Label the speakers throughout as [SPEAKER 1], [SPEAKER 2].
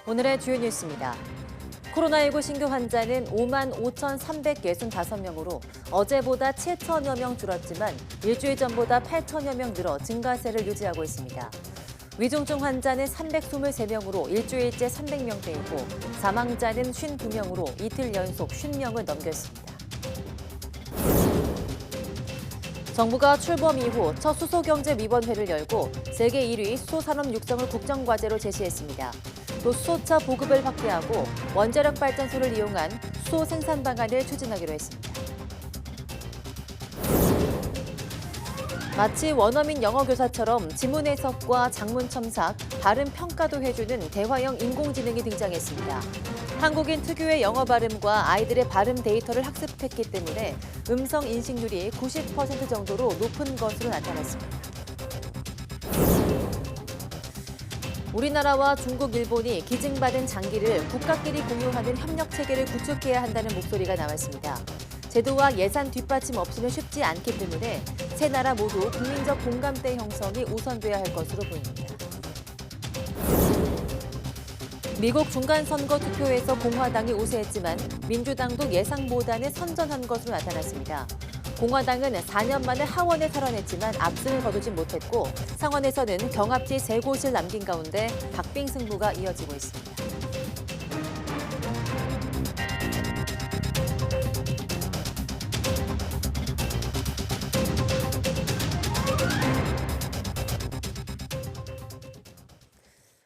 [SPEAKER 1] 오늘의 주요 뉴스입니다. 코로나19 신규 환자는 55,365명으로 어제보다 7천여 명 줄었지만 일주일 전보다 8천여 명 늘어 증가세를 유지하고 있습니다. 위중증 환자는 323명으로 일주일째 300명대이고 사망자는 52명으로 이틀 연속 50명을 넘겼습니다. 정부가 출범 이후 첫 수소경제위원회를 열고 세계 1위 수소산업 육성을 국정과제로 제시했습니다. 또 수소차 보급을 확대하고 원자력 발전소를 이용한 수소 생산 방안을 추진하기로 했습니다. 마치 원어민 영어 교사처럼 지문 해석과 장문 첨삭, 발음 평가도 해주는 대화형 인공지능이 등장했습니다. 한국인 특유의 영어 발음과 아이들의 발음 데이터를 학습했기 때문에 음성 인식률이 90% 정도로 높은 것으로 나타났습니다. 우리나라와 중국, 일본이 기증받은 장기를 국가끼리 공유하는 협력 체계를 구축해야 한다는 목소리가 나왔습니다. 제도와 예산 뒷받침 없이는 쉽지 않기 때문에 세 나라 모두 국민적 공감대 형성이 우선돼야 할 것으로 보입니다. 미국 중간선거 투표에서 공화당이 우세했지만 민주당도 예상보다는 선전한 것으로 나타났습니다. 공화당은 4년 만에 하원에 탈환했지만 압승을 거두지 못했고 상원에서는 경합지 3곳을 남긴 가운데 박빙 승부가 이어지고 있습니다.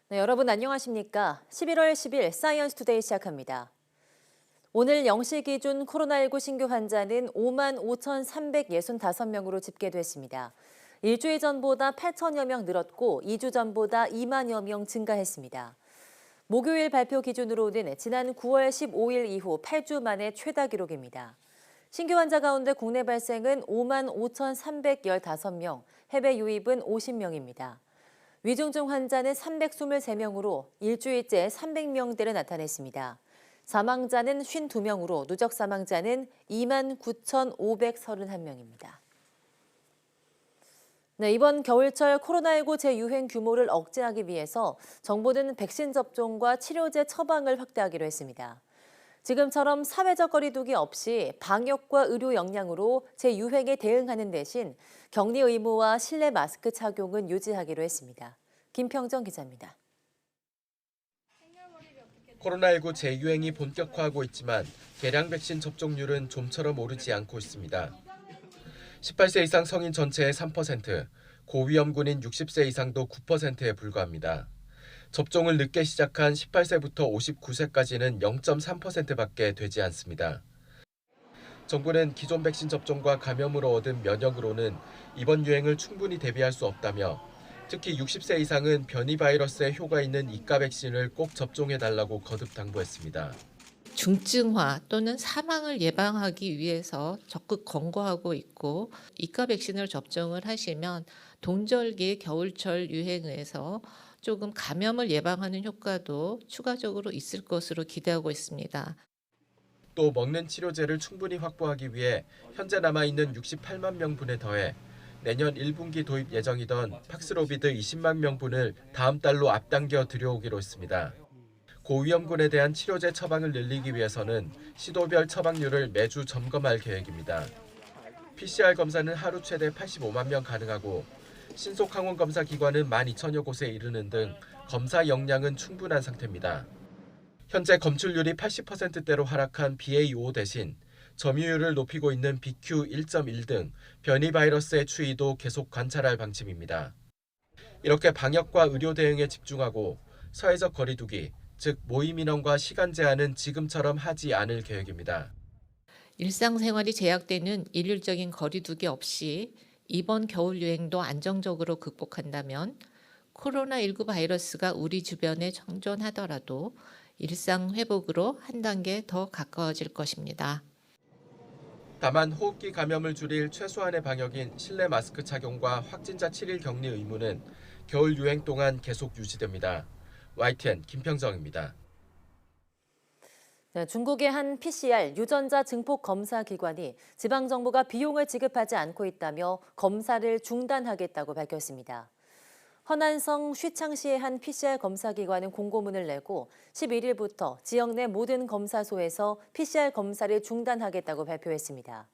[SPEAKER 1] 네, 여러분 안녕하십니까? 11월 10일 사이언스 투데이 시작합니다. 오늘 0시 기준 코로나19 신규 환자는 55,365명으로 집계됐습니다. 일주일 전보다 8천여 명 늘었고 2주 전보다 2만여 명 증가했습니다. 목요일 발표 기준으로는 지난 9월 15일 이후 8주 만에 최다 기록입니다. 신규 환자 가운데 국내 발생은 55,315명, 해외 유입은 50명입니다. 위중증 환자는 323명으로 일주일째 300명대를 나타냈습니다. 사망자는 52명으로 누적 사망자는 29,531명입니다. 네, 이번 겨울철 코로나19 재유행 규모를 억제하기 위해서 정부는 백신 접종과 치료제 처방을 확대하기로 했습니다. 지금처럼 사회적 거리두기 없이 방역과 의료 역량으로 재유행에 대응하는 대신 격리 의무와 실내 마스크 착용은 유지하기로 했습니다. 김평정 기자입니다.
[SPEAKER 2] 코로나19 재유행이 본격화하고 있지만 개량 백신 접종률은 좀처럼 오르지 않고 있습니다. 18세 이상 성인 전체의 3%, 고위험군인 60세 이상도 9%에 불과합니다. 접종을 늦게 시작한 18세부터 59세까지는 0.3%밖에 되지 않습니다. 정부는 기존 백신 접종과 감염으로 얻은 면역으로는 이번 유행을 충분히 대비할 수 없다며 특히 60세 이상은 변이 바이러스에 효과 있는 이가 백신을 꼭 접종해달라고 거듭 당부했습니다.
[SPEAKER 3] 중증화 또는 사망을 예방하기 위해서 적극 권고하고 있고 이가 백신을 접종을 하시면 동절기 겨울철 유행에서 조금 감염을 예방하는 효과도 추가적으로 있을 것으로 기대하고 있습니다.
[SPEAKER 2] 또 먹는 치료제를 충분히 확보하기 위해 현재 남아있는 68만 명분에 더해 내년 1분기 도입 예정이던 팍스로비드 20만 명분을 다음 달로 앞당겨 들여오기로 했습니다. 고위험군에 대한 치료제 처방을 늘리기 위해서는 시도별 처방률을 매주 점검할 계획입니다. PCR 검사는 하루 최대 85만 명 가능하고 신속 항원 검사 기관은 12,000여 곳에 이르는 등 검사 역량은 충분한 상태입니다. 현재 검출률이 80%대로 하락한 BA.5 대신 점유율을 높이고 있는 BQ.1.1 등 변이 바이러스의 추이도 계속 관찰할 방침입니다. 이렇게 방역과 의료 대응에 집중하고 사회적 거리두기, 즉 모임 인원과 시간 제한은 지금처럼 하지 않을 계획입니다.
[SPEAKER 3] 일상생활이 제약되는 일률적인 거리두기 없이 이번 겨울 유행도 안정적으로 극복한다면 코로나19 바이러스가 우리 주변에 정존하더라도 일상 회복으로 한 단계 더 가까워질 것입니다.
[SPEAKER 2] 다만 호흡기 감염을 줄일 최소한의 방역인 실내 마스크 착용과 확진자 7일 격리 의무는 겨울 유행 동안 계속 유지됩니다. YTN 김평정입니다.
[SPEAKER 1] 네, 중국의 한 PCR 유전자 증폭 검사 기관이 지방정부가 비용을 지급하지 않고 있다며 검사를 중단하겠다고 밝혔습니다. 허난성 쉬창시의 한 PCR 검사기관은 공고문을 내고 11일부터 지역 내 모든 검사소에서 PCR 검사를 중단하겠다고 발표했습니다.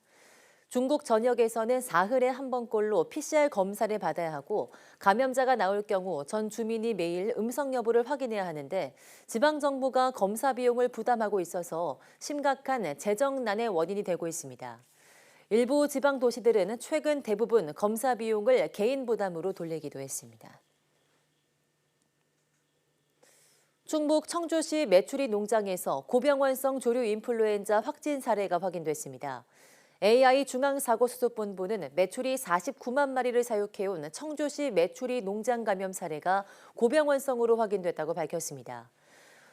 [SPEAKER 1] 중국 전역에서는 사흘에 한 번꼴로 PCR 검사를 받아야 하고 감염자가 나올 경우 전 주민이 매일 음성 여부를 확인해야 하는데 지방정부가 검사 비용을 부담하고 있어서 심각한 재정난의 원인이 되고 있습니다. 일부 지방 도시들은 최근 대부분 검사 비용을 개인 부담으로 돌리기도 했습니다. 충북 청주시 메추리 농장에서 고병원성 조류 인플루엔자 확진 사례가 확인됐습니다. AI 중앙사고수습본부는 메추리 49만 마리를 사육해온 청주시 메추리 농장 감염 사례가 고병원성으로 확인됐다고 밝혔습니다.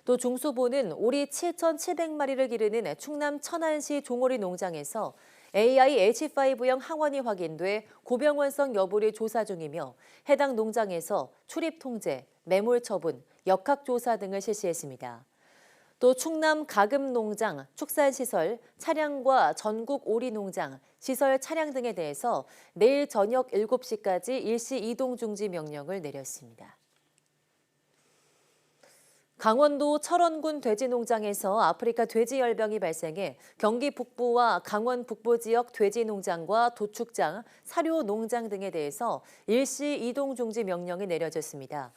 [SPEAKER 1] 또 중수본은 오리 7,700마리를 기르는 충남 천안시 종오리 농장에서 AI H5형 항원이 확인돼 고병원성 여부를 조사 중이며 해당 농장에서 출입 통제, 매몰 처분, 역학 조사 등을 실시했습니다. 또 충남 가금농장, 축산시설, 차량과 전국 오리농장, 시설 차량 등에 대해서 내일 저녁 7시까지 일시 이동 중지 명령을 내렸습니다. 강원도 철원군 돼지농장에서 아프리카 돼지열병이 발생해 경기 북부와 강원 북부 지역 돼지농장과 도축장, 사료농장 등에 대해서 일시 이동 중지 명령이 내려졌습니다.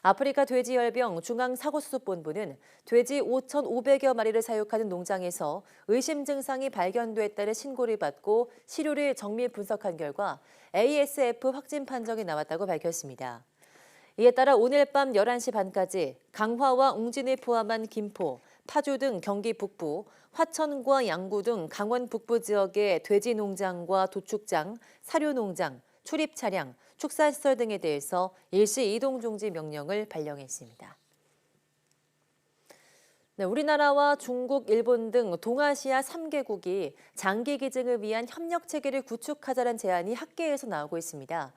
[SPEAKER 1] 아프리카 돼지열병 중앙사고수습본부는 돼지 5,500여 마리를 사육하는 농장에서 의심 증상이 발견됐다는 신고를 받고 시료를 정밀 분석한 결과 ASF 확진 판정이 나왔다고 밝혔습니다. 이에 따라 오늘 밤 11시 반까지 강화와 웅진을 포함한 김포, 파주 등 경기 북부, 화천과 양구 등 강원 북부 지역의 돼지 농장과 도축장, 사료농장, 출입 차량, 축산시설 등에 대해서 일시 이동 중지 명령을 발령했습니다. 우리나라와 중국, 일본 등 동아시아 3개국이 장기 기증을 위한 협력 체계를 구축하자는 제안이 학계에서 나오고 있습니다.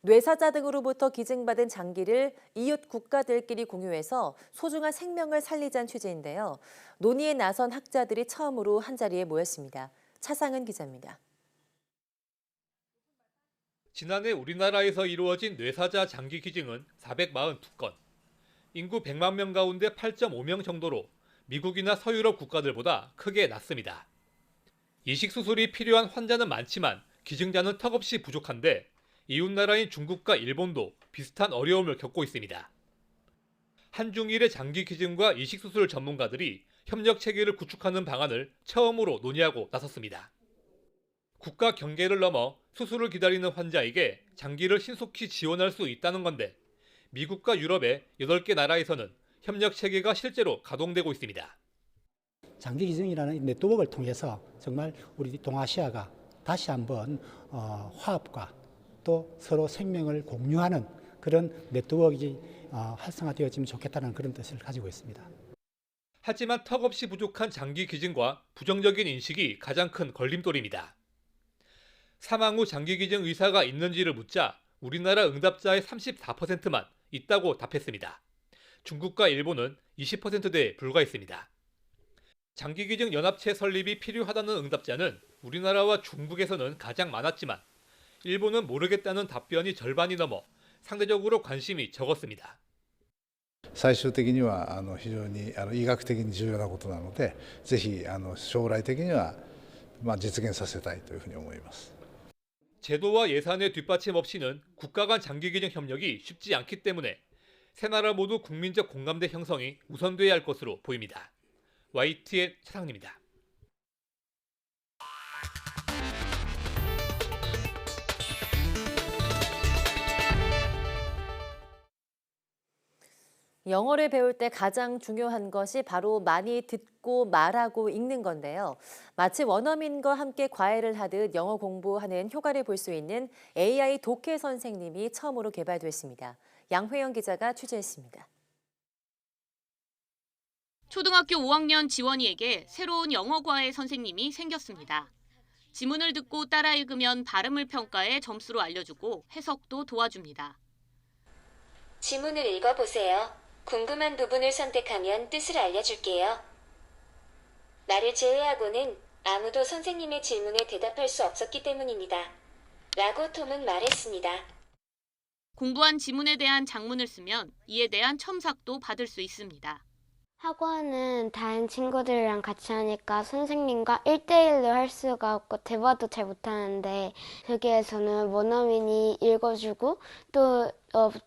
[SPEAKER 1] 뇌사자 등으로부터 기증받은 장기를 이웃 국가들끼리 공유해서 소중한 생명을 살리자는 취지인데요. 논의에 나선 학자들이 처음으로 한자리에 모였습니다. 차상은 기자입니다.
[SPEAKER 4] 지난해 우리나라에서 이루어진 뇌사자 장기 기증은 442건, 인구 100만 명 가운데 8.5명 정도로 미국이나 서유럽 국가들보다 크게 낮습니다. 이식 수술이 필요한 환자는 많지만 기증자는 턱없이 부족한데 이웃나라인 중국과 일본도 비슷한 어려움을 겪고 있습니다. 한중일의 장기 기증과 이식 수술 전문가들이 협력 체계를 구축하는 방안을 처음으로 논의하고 나섰습니다. 국가 경계를 넘어 수술을 기다리는 환자에게 장기를 신속히 지원할 수 있다는 건데 미국과 유럽의 8개 나라에서는 협력 체계가 실제로 가동되고 있습니다.
[SPEAKER 5] 장기 기증이라는 네트워크를 통해서 정말 우리 동아시아가 다시 한번 화합과 또 서로 생명을 공유하는 그런 네트워크가 활성화되어지면 좋겠다는 그런 뜻을 가지고 있습니다.
[SPEAKER 4] 하지만 턱없이 부족한 장기 기증과 부정적인 인식이 가장 큰 걸림돌입니다. 사망 후 장기 기증 의사가 있는지를 묻자 우리나라 응답자의 34%만 있다고 답했습니다. 중국과 일본은 20%대에 불과했습니다. 장기 기증 연합체 설립이 필요하다는 응답자는 우리나라와 중국에서는 가장 많았지만 일본은 모르겠다는 답변이 절반이 넘어 상대적으로 관심이 적었습니다.
[SPEAKER 6] 最終的には非常に医学的に重要なことなので、ぜひ将来的には実現させたいというふうに思います。
[SPEAKER 4] 제도와 예산의 뒷받침 없이는 국가 간 장기 기증 협력이 쉽지 않기 때문에 세 나라 모두 국민적 공감대 형성이 우선돼야 할 것으로 보입니다. YTN 차상입니다.
[SPEAKER 1] 영어를 배울 때 가장 중요한 것이 바로 많이 듣고 말하고 읽는 건데요. 마치 원어민과 함께 과외를 하듯 영어 공부하는 효과를 볼 수 있는 AI 독해 선생님이 처음으로 개발됐습니다. 양회영 기자가 취재했습니다.
[SPEAKER 7] 초등학교 5학년 지원이에게 새로운 영어 과외 선생님이 생겼습니다. 지문을 듣고 따라 읽으면 발음을 평가해 점수로 알려주고 해석도 도와줍니다.
[SPEAKER 8] 지문을 읽어보세요. 궁금한 부분을 선택하면 뜻을 알려줄게요. 나를 제외하고는 아무도 선생님의 질문에 대답할 수 없었기 때문입니다. 라고 톰은 말했습니다.
[SPEAKER 7] 공부한 지문에 대한 장문을 쓰면 이에 대한 첨삭도 받을 수 있습니다.
[SPEAKER 9] 학원은 다른 친구들이랑 같이 하니까 선생님과 1대1로 할 수가 없고 대화도 잘 못하는데 여기에서는 원어민이 읽어주고 또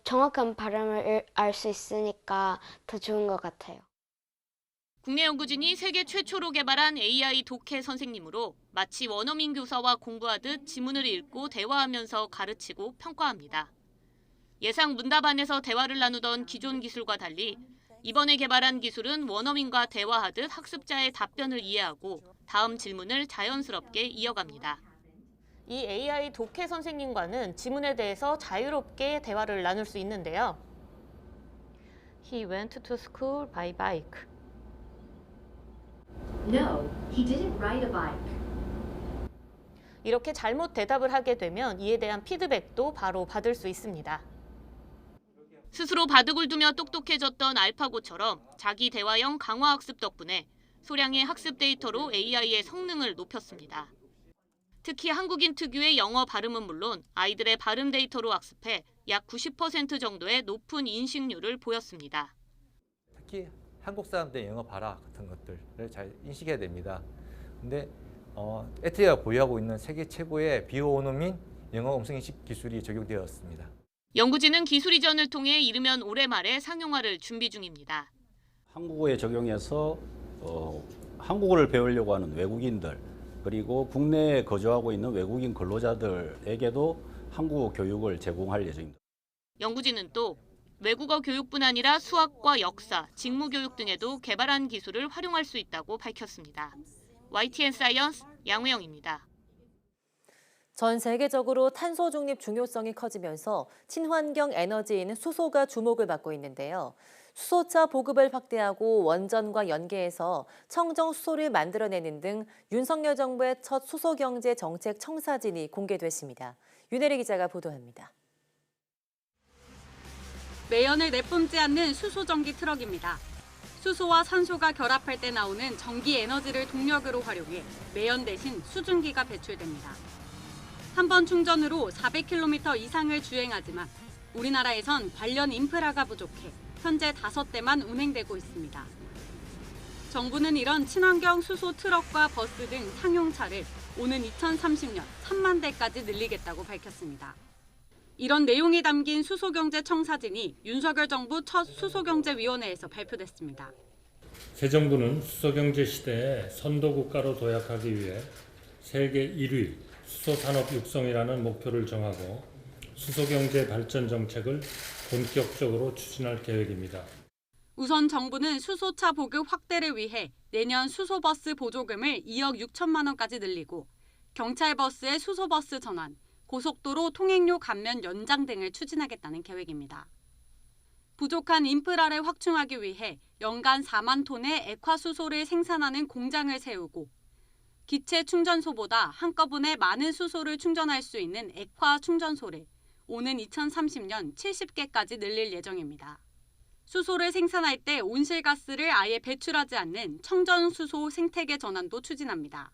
[SPEAKER 9] 정확한 발음을 알 수 있으니까 더 좋은 것 같아요.
[SPEAKER 7] 국내 연구진이 세계 최초로 개발한 AI 독해 선생님으로 마치 원어민 교사와 공부하듯 지문을 읽고 대화하면서 가르치고 평가합니다. 예상 문답안에서 대화를 나누던 기존 기술과 달리 이번에 개발한 기술은 원어민과 대화하듯 학습자의 답변을 이해하고 다음 질문을 자연스럽게 이어갑니다. 이 AI 독해 선생님과는 지문에 대해서 자유롭게 대화를 나눌 수 있는데요. He went to school by bike.
[SPEAKER 10] No, he didn't ride a bike.
[SPEAKER 7] 이렇게 잘못 대답을 하게 되면 이에 대한 피드백도 바로 받을 수 있습니다. 스스로 바둑을 두며 똑똑해졌던 알파고처럼 자기 대화형 강화학습 덕분에 소량의 학습 데이터로 AI의 성능을 높였습니다. 특히 한국인 특유의 영어 발음은 물론 아이들의 발음 데이터로 학습해 약 90% 정도의 높은 인식률을 보였습니다.
[SPEAKER 11] 특히 한국 사람들의 영어 발화 같은 것들을 잘 인식해야 됩니다. 근데 에트리가 보유하고 있는 세계 최고의 비원어민 영어 음성인식 기술이 적용되었습니다.
[SPEAKER 7] 연구진은 기술 이전을 통해 이르면 올해 말에 상용화를 준비 중입니다.
[SPEAKER 12] 한국어에 적용해서 한국어를 배우려고 하는 외국인들 그리고 국내에 거주하고 있는 외국인 근로자들에게도 한국어 교육을 제공할 예정입니다.
[SPEAKER 7] 연구진은 또 외국어 교육뿐 아니라 수학과 역사, 직무교육 등에도 개발한 기술을 활용할 수 있다고 밝혔습니다. YTN 사이언스 양우영입니다.
[SPEAKER 1] 전 세계적으로 탄소 중립 중요성이 커지면서 친환경 에너지인 수소가 주목을 받고 있는데요. 수소차 보급을 확대하고 원전과 연계해서 청정 수소를 만들어내는 등 윤석열 정부의 첫 수소경제 정책 청사진이 공개됐습니다. 윤혜리 기자가 보도합니다.
[SPEAKER 13] 매연을 내뿜지 않는 수소전기 트럭입니다. 수소와 산소가 결합할 때 나오는 전기 에너지를 동력으로 활용해 매연 대신 수증기가 배출됩니다. 한 번 충전으로 400km 이상을 주행하지만 우리나라에선 관련 인프라가 부족해 현재 5대만 운행되고 있습니다. 정부는 이런 친환경 수소 트럭과 버스 등 상용차를 오는 2030년 3만 대까지 늘리겠다고 밝혔습니다. 이런 내용이 담긴 수소경제 청사진이 윤석열 정부 첫 수소경제위원회에서 발표됐습니다.
[SPEAKER 14] 새 정부는 수소경제 시대에 선도국가로 도약하기 위해 세계 1위 수소산업 육성이라는 목표를 정하고 수소경제 발전 정책을 본격적으로 추진할 계획입니다.
[SPEAKER 13] 우선 정부는 수소차 보급 확대를 위해 내년 수소버스 보조금을 2억 6천만 원까지 늘리고 경찰버스의 수소버스 전환, 고속도로 통행료 감면 연장 등을 추진하겠다는 계획입니다. 부족한 인프라를 확충하기 위해 연간 4만 톤의 액화수소를 생산하는 공장을 세우고 기체 충전소보다 한꺼번에 많은 수소를 충전할 수 있는 액화 충전소를 오는 2030년 70개까지 늘릴 예정입니다. 수소를 생산할 때 온실가스를 아예 배출하지 않는 청정수소 생태계 전환도 추진합니다.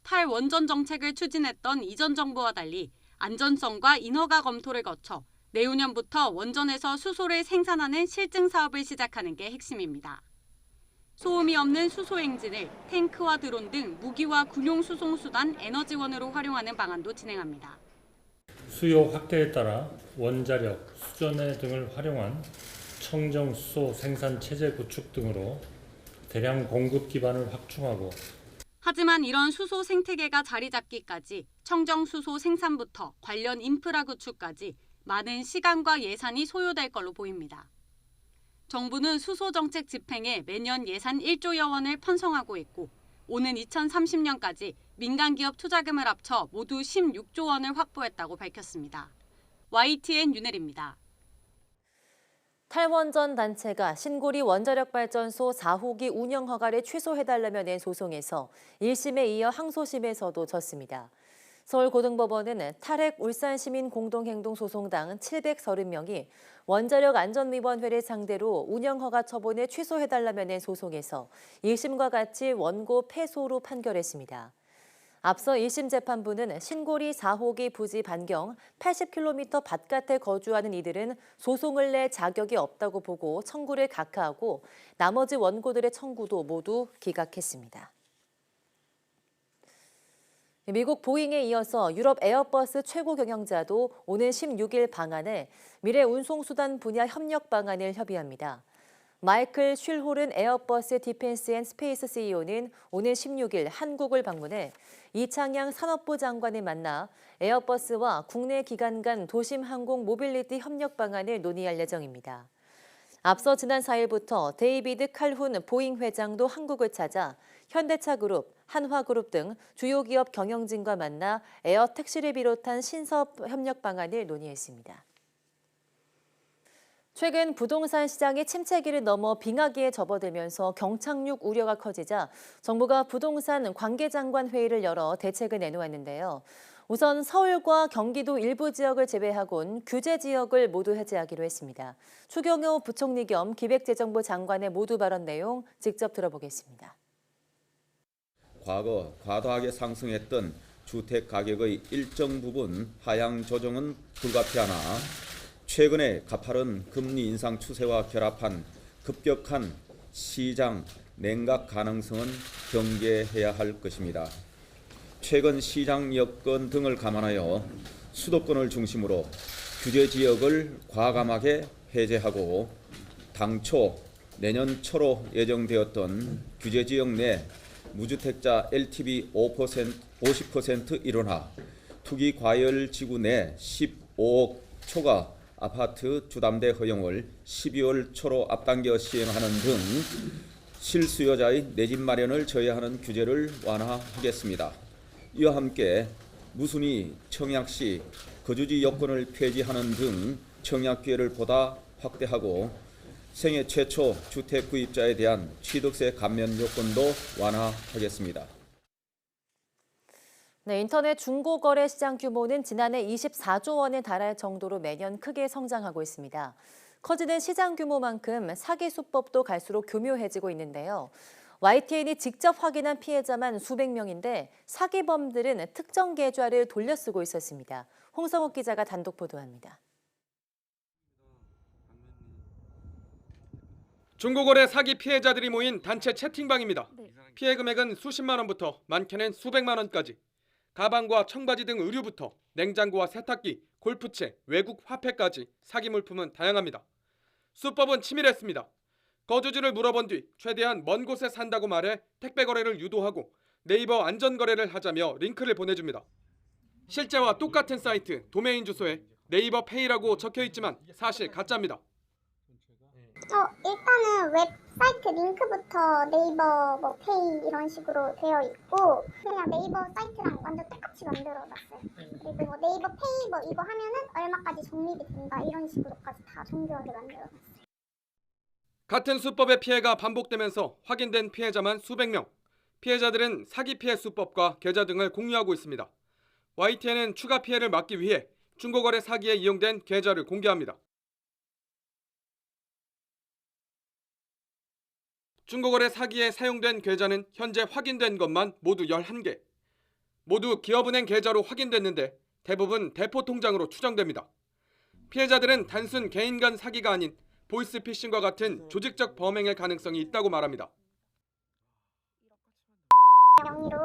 [SPEAKER 13] 탈원전 정책을 추진했던 이전 정부와 달리 안전성과 인허가 검토를 거쳐 내후년부터 원전에서 수소를 생산하는 실증 사업을 시작하는 게 핵심입니다. 소음이 없는 수소 엔진을 탱크와 드론 등 무기와 군용 수송 수단 에너지원으로 활용하는 방안도 진행합니다.
[SPEAKER 14] 수요 확대에 따라 원자력, 수전해 등을 활용한 청정 수소 생산 체제 구축 등으로 대량 공급 기반을 확충하고
[SPEAKER 13] 하지만 이런 수소 생태계가 자리 잡기까지 청정 수소 생산부터 관련 인프라 구축까지 많은 시간과 예산이 소요될 걸로 보입니다. 정부는 수소 정책 집행에 매년 예산 1조여 원을 편성하고 있고 오는 2030년까지 민간 기업 투자금을 합쳐 모두 16조 원을 확보했다고 밝혔습니다. YTN 윤혜리입니다.
[SPEAKER 1] 탈원전 단체가 신고리 원자력발전소 4호기 운영 허가를 취소해달라며 낸 소송에서 1심에 이어 항소심에서도 졌습니다. 서울고등법원은 탈핵 울산시민공동행동소송당 730명이 원자력안전위원회를 상대로 운영허가 처분을 취소해달라며 낸 소송에서 1심과 같이 원고 패소로 판결했습니다. 앞서 1심 재판부는 신고리 4호기 부지 반경 80km 바깥에 거주하는 이들은 소송을 낼 자격이 없다고 보고 청구를 각하하고 나머지 원고들의 청구도 모두 기각했습니다. 미국 보잉에 이어서 유럽 에어버스 최고 경영자도 오는 16일 방한해 미래 운송수단 분야 협력 방안을 협의합니다. 마이클 슐홀은 에어버스 디펜스 앤 스페이스 CEO는 오는 16일 한국을 방문해 이창양 산업부 장관을 만나 에어버스와 국내 기관 간 도심 항공 모빌리티 협력 방안을 논의할 예정입니다. 앞서 지난 4일부터 데이비드 칼훈 보잉 회장도 한국을 찾아 현대차그룹, 한화그룹 등 주요 기업 경영진과 만나 에어 택시를 비롯한 신사업 협력 방안을 논의했습니다. 최근 부동산 시장이 침체기를 넘어 빙하기에 접어들면서 경착륙 우려가 커지자 정부가 부동산 관계장관 회의를 열어 대책을 내놓았는데요. 우선 서울과 경기도 일부 지역을 제외하고는 규제 지역을 모두 해제하기로 했습니다. 추경호 부총리 겸 기획재정부 장관의 모두 발언 내용 직접 들어보겠습니다.
[SPEAKER 15] 과거 과다하게 상승했던 주택 가격의 일정 부분 하향 조정은 불가피하나 최근의 가파른 금리 인상 추세와 결합한 급격한 시장 냉각 가능성은 경계해야 할 것입니다. 최근 시장 여건 등을 감안하여 수도권을 중심으로 규제 지역을 과감하게 해제하고 당초 내년 초로 예정되었던 규제 지역 내 무주택자 LTV 50% 일원화, 투기 과열 지구 내 15억 초과 아파트 주담대 허용을 12월 초로 앞당겨 시행하는 등 실수요자의 내 집 마련을 저해하는 규제를 완화하겠습니다. 이와 함께 무순위 청약 시 거주지 여건을 폐지하는 등 청약 기회를 보다 확대하고 생애 최초 주택 구입자에 대한 취득세 감면 요건도 완화하겠습니다.
[SPEAKER 1] 네, 인터넷 중고거래 시장 규모는 지난해 24조 원에 달할 정도로 매년 크게 성장하고 있습니다. 커지는 시장 규모만큼 사기 수법도 갈수록 교묘해지고 있는데요. YTN이 직접 확인한 피해자만 수백 명인데 사기범들은 특정 계좌를 돌려쓰고 있었습니다. 홍성욱 기자가 단독 보도합니다.
[SPEAKER 16] 중고거래 사기 피해자들이 모인 단체 채팅방입니다. 피해 금액은 수십만 원부터 많게는 수백만 원까지. 가방과 청바지 등 의류부터 냉장고와 세탁기, 골프채, 외국 화폐까지 사기 물품은 다양합니다. 수법은 치밀했습니다. 거주지를 물어본 뒤 최대한 먼 곳에 산다고 말해 택배 거래를 유도하고 네이버 안전거래를 하자며 링크를 보내줍니다. 실제와 똑같은 사이트 도메인 주소에 네이버 페이라고 적혀있지만 사실 가짜입니다.
[SPEAKER 17] 일단은 웹사이트 링크부터 네이버 페이 이런 식으로 되어 있고 그냥 네이버 사이트랑 완전 똑같이 만들어놨어요. 그리고 네이버 페이 이거 하면은 얼마까지 적립이 된다 이런 식으로까지 다 정교하게 만들어놨어요.
[SPEAKER 16] 같은 수법의 피해가 반복되면서 확인된 피해자만 수백 명. 피해자들은 사기 피해 수법과 계좌 등을 공유하고 있습니다. YTN은 추가 피해를 막기 위해 중고거래 사기에 이용된 계좌를 공개합니다. 중고거래 사기에 사용된 계좌는 현재 확인된 것만 모두 11개. 모두 기업은행 계좌로 확인됐는데 대부분 대포통장으로 추정됩니다. 피해자들은 단순 개인 간 사기가 아닌 보이스피싱과 같은 조직적 범행의 가능성이 있다고 말합니다.
[SPEAKER 17] 명의로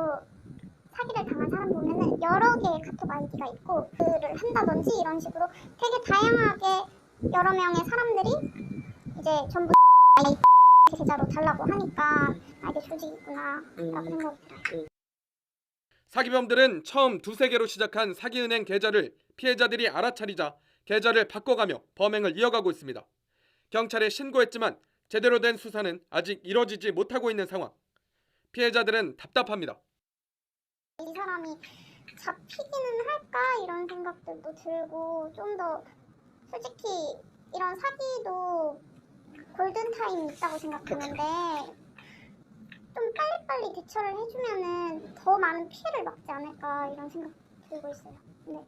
[SPEAKER 17] 사기를 당한 사람 보면은 여러 개의 카톡 아이디가 있고 그를 한다든지 이런 식으로 되게 다양하게 여러 명의 사람들이 이제 전부 계좌로 달라고 하니까 이게 조직이구나 라고 생각이 들어요.
[SPEAKER 16] 사기범들은 처음 두세 개로 시작한 사기은행 계좌를 피해자들이 알아차리자 계좌를 바꿔가며 범행을 이어가고 있습니다. 경찰에 신고했지만 제대로 된 수사는 아직 이뤄지지 못하고 있는 상황. 피해자들은 답답합니다.
[SPEAKER 17] 이 사람이 잡히기는 할까 이런 생각들도 들고 좀 더 솔직히 이런 사기도 골든타임이 있다고 생각하는데 좀 빨리빨리 대처를 해주면은 더 많은 피해를 막지 않을까 이런 생각 들고 있어요. 네.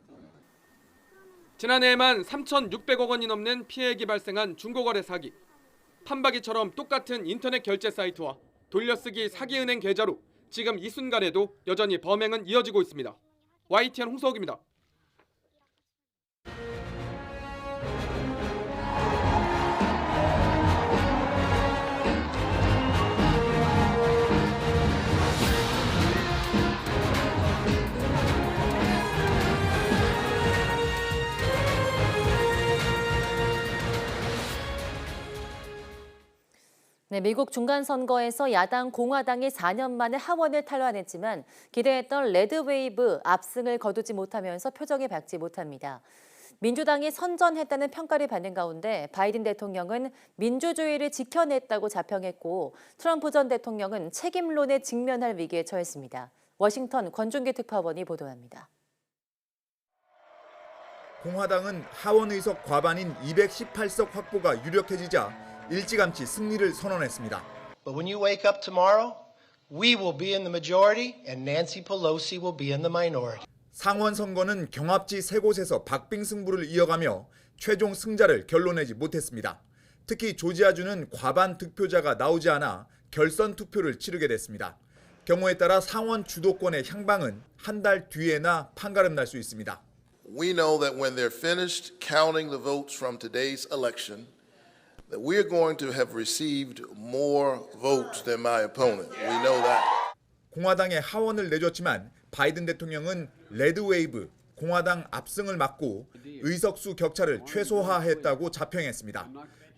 [SPEAKER 16] 지난해에만 3,600억 원이 넘는 피해액이 발생한 중고거래 사기. 판박이처럼 똑같은 인터넷 결제 사이트와 돌려쓰기 사기은행 계좌로 지금 이 순간에도 여전히 범행은 이어지고 있습니다. YTN 홍석입니다.
[SPEAKER 1] 네, 미국 중간선거에서 야당 공화당이 4년 만에 하원을 탈환했지만 기대했던 레드웨이브 압승을 거두지 못하면서 표정이 밝지 못합니다. 민주당이 선전했다는 평가를 받는 가운데 바이든 대통령은 민주주의를 지켜냈다고 자평했고 트럼프 전 대통령은 책임론에 직면할 위기에 처했습니다. 워싱턴 권준기 특파원이 보도합니다.
[SPEAKER 18] 공화당은 하원 의석 과반인 218석 확보가 유력해지자 일찌감치 승리를 선언했습니다.
[SPEAKER 19] But when you wake up tomorrow, we will be in the majority and Nancy Pelosi will be in the minority.
[SPEAKER 18] 상원 선거는 경합지 3곳에서 박빙 승부를 이어가며 최종 승자를 결론내지 못했습니다. 특히 조지아주는 과반 득표자가 나오지 않아 결선 투표를 치르게 됐습니다. 경우에 따라 상원 주도권의 향방은 한 달 뒤에나 판가름 날 수 있습니다.
[SPEAKER 20] We know that when they're finished counting the votes from today's election, that we're going to have received more votes than my opponent. We know that.
[SPEAKER 18] 공화당에 하원을 내줬지만 바이든 대통령은 레드웨이브, 공화당 압승을 막고 의석수 격차를 최소화했다고 자평했습니다.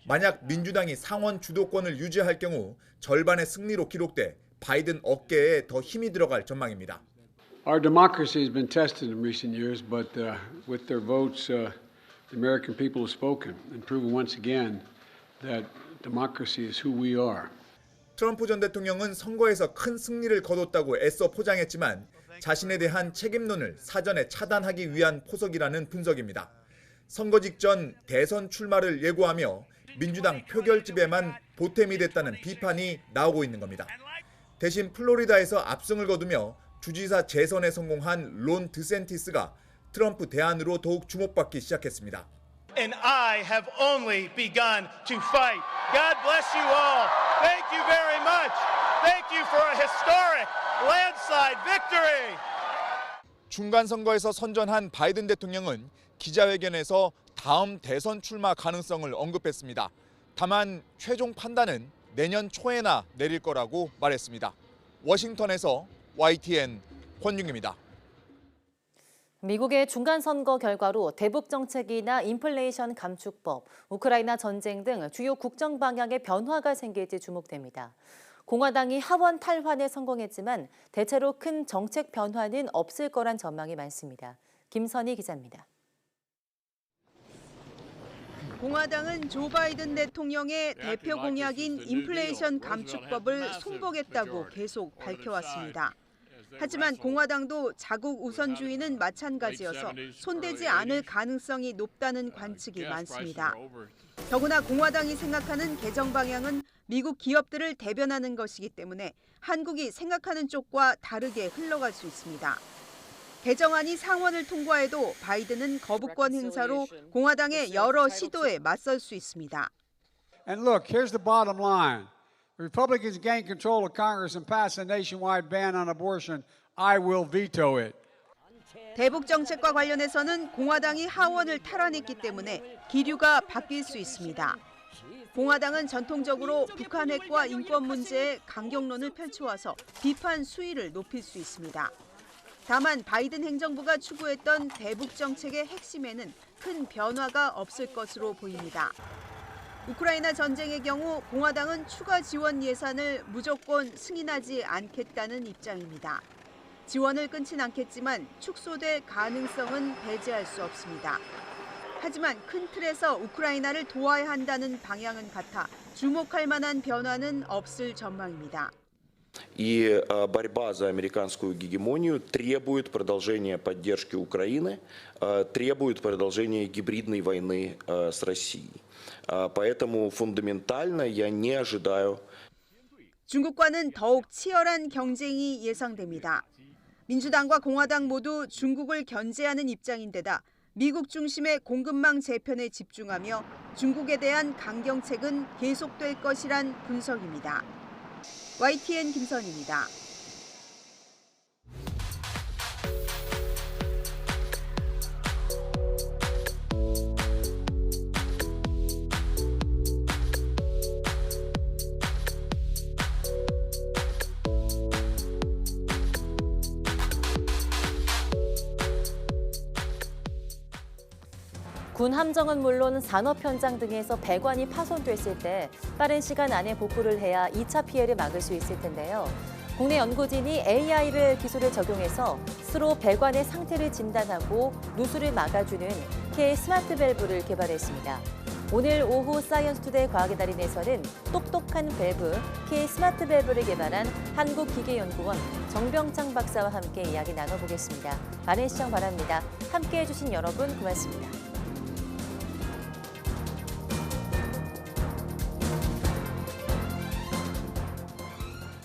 [SPEAKER 18] 만약 민주당이 상원 주도권을 유지할 경우 절반의 승리로 기록돼 바이든 어깨에 더 힘이 들어갈 전망입니다.
[SPEAKER 21] Our democracy has been tested in recent years, but with their votes, the American people have spoken and proven once again that democracy is who we are.
[SPEAKER 18] 트럼프 전 대통령은 선거에서 큰 승리를 거뒀다고 애써 포장했지만 자신에 대한 책임론을 사전에 차단하기 위한 포석이라는 분석입니다. 선거 직전 대선 출마를 예고하며 민주당 표결집에만 보탬이 됐다는 비판이 나오고 있는 겁니다. 대신 플로리다에서 압승을 거두며 주지사 재선에 성공한 론 드샌티스가 트럼프 대안으로 더욱 주목받기 시작했습니다.
[SPEAKER 19] And I have only begun to fight. God bless you all. Thank you very much. Thank you for a historic landslide victory.
[SPEAKER 18] 중간 선거에서 선전한 바이든 대통령은 기자회견에서 다음 대선 출마 가능성을 언급했습니다. 다만 최종 판단은 내년 초에나 내릴 거라고 말했습니다. 워싱턴에서 YTN 권준기입니다.
[SPEAKER 1] 미국의 중간선거 결과로 대북 정책이나 인플레이션 감축법, 우크라이나 전쟁 등 주요 국정 방향에 변화가 생길지 주목됩니다. 공화당이 하원 탈환에 성공했지만 대체로 큰 정책 변화는 없을 거란 전망이 많습니다. 김선희 기자입니다.
[SPEAKER 22] 공화당은 조 바이든 대통령의 대표 공약인 인플레이션 감축법을 송복했다고 계속 밝혀왔습니다. 하지만 공화당도 자국 우선주의는 마찬가지여서 손대지 않을 가능성이 높다는 관측이 많습니다. 더구나 공화당이 생각하는 개정 방향은 미국 기업들을 대변하는 것이기 때문에 한국이 생각하는 쪽과 다르게 흘러갈 수 있습니다. 개정안이 상원을 통과해도 바이든은 거부권 행사로 공화당의 여러 시도에 맞설 수 있습니다.
[SPEAKER 21] And look, here's the bottom line. Republicans gain control of Congress and pass a nationwide ban on abortion. I will veto it.
[SPEAKER 22] 대북 정책과 관련해서는 공화당이 하원을 탈환했기 때문에 기류가 바뀔 수 있습니다. 공화당은 전통적으로 북한 핵과 인권 문제에 강경론을 펼쳐와서 비판 수위를 높일 수 있습니다. 다만 바이든 행정부가 추구했던 대북 정책의 핵심에는 큰 변화가 없을 것으로 보입니다. 우크라이나 전쟁의 경우 공화당은 추가 지원 예산을 무조건 승인하지 않겠다는 입장입니다. 지원을 끊진 않겠지만 축소될 가능성은 배제할 수 없습니다. 하지만 큰 틀에서 우크라이나를 도와야 한다는 방향은 같아 주목할 만한 변화는 없을 전망입니다.
[SPEAKER 23] И борьба за американскую гегемонию требует продолжения поддержки Украины, требует продолжения гибридной войны с Россией. Поэтому фундаментально я не ожидаю.
[SPEAKER 22] 중국과는 더욱 치열한 경쟁이 예상됩니다. 민주당과 공화당 모두 중국을 견제하는 입장인데다 미국 중심의 공급망 재편에 집중하며 중국에 대한 강경책은 계속될 것이란 분석입니다. YTN 김선희입니다.
[SPEAKER 1] 군 함정은 물론 산업 현장 등에서 배관이 파손됐을 때 빠른 시간 안에 복구를 해야 2차 피해를 막을 수 있을 텐데요. 국내 연구진이 AI를 기술을 적용해서 스스로 배관의 상태를 진단하고 누수를 막아주는 K 스마트 밸브를 개발했습니다. 오늘 오후 사이언스투데이 과학의 달인에서는 똑똑한 밸브, K 스마트 밸브를 개발한 한국기계연구원 정병창 박사와 함께 이야기 나눠보겠습니다. 많은 시청 바랍니다. 함께해 주신 여러분 고맙습니다.